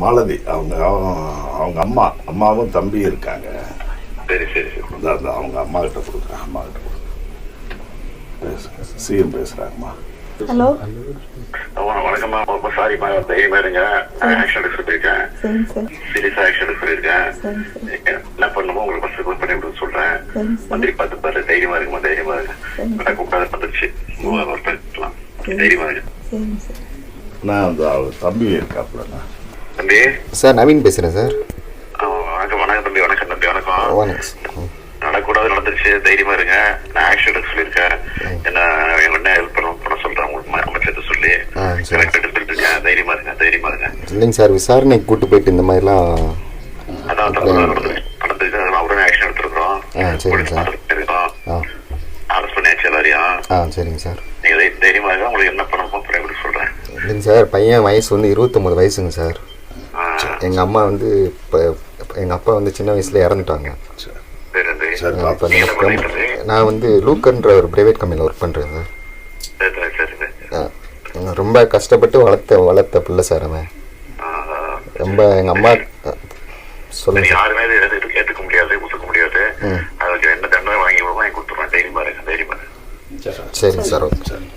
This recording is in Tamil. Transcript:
மாலதி அவங்க அம்மாவும் தம்பி இருக்காங்க. சரி சரி சரி. அவங்க அம்மா கிட்ட கொடுக்குறேன். அம்மா கிட்ட கொடுக்குறேன். சிஎம் பேசுறாங்கம்மா. ஹலோ வணக்கம்மா. ரொம்ப சாரிம்மா. தைரியமா இருங்க. ஆக்ஷன் எடுக்க சொல்லியிருக்கேன். சீரியஸா ஆக்ஷன் எடுக்க சொல்லியிருக்கேன். என்ன பண்ணுமோ உங்களுக்கு ஃபர்ஸ்ட் கால் பண்ணி விட சொல்றேன். மந்திரி பார்த்து பாரு. தைரியமா இருக்குமா? தைரியமா இருக்கு. கூப்பிடாத வந்துருச்சு. பேசலாம். தைரியமா இருக்கு. நான் அந்த தம்பி இருக்காப்புலண்ணா. தம்பி சார் நவீன் பேசுகிறேன் சார். வணக்கம் வணக்கம் தம்பி. வணக்கம் தம்பி. வணக்கம். வணக்கம். நடக்கூடாது நடந்துருச்சு. தைரியமா இருங்க. நான் ஆக்ஷன் எடுக்க சொல்லியிருக்கேன். என்ன ஹெல்ப் பண்ண சொல்றேன். உங்களுக்கு அமைச்சர் சொல்லி எடுத்துட்டு இருக்கேன். தைரியமா இருங்க. தைரியமா இருங்க. இல்லைங்க சார், விசாரணைக்கு கூட்டு போயிட்டு இந்த மாதிரிலாம் அதான் நடந்துருக்கு. உடனே ஆக்ஷன் எடுத்துருக்கோம். சரிங்க சார். அரெஸ்ட் பண்ணியாச்சு எல்லாரையும். சரிங்க சார். நீங்க தைரியமா இருங்க. உங்களுக்கு என்ன பண்ணணுமோ எப்படி சொல்றேன். இல்லைங்க சார், பையன் வயசு வந்து 29 வயசுங்க சார். எங்கள் அம்மா வந்து இப்போ எங்கள் அப்பா வந்து சின்ன வயசில் இறந்துட்டாங்க. நான் வந்து லூக்கன்ற ஒரு ப்ரைவேட் கம்பெனியில் ஒர்க் பண்ணுறேன் சார். ரொம்ப கஷ்டப்பட்டு வளர்த்த பிள்ளை சார் அவன். ரொம்ப எங்கள் அம்மா சொல்லுங்க. யாருமே ஏற்றுக்க முடியாது, ஒத்துக்க முடியாது. அதுக்கு என்ன தண்டனை வாங்கி கொடுத்துருவேன். தைரியமா இருக்கு. தைரியமா இருக்கு. சரிங்க சார். ஓகே.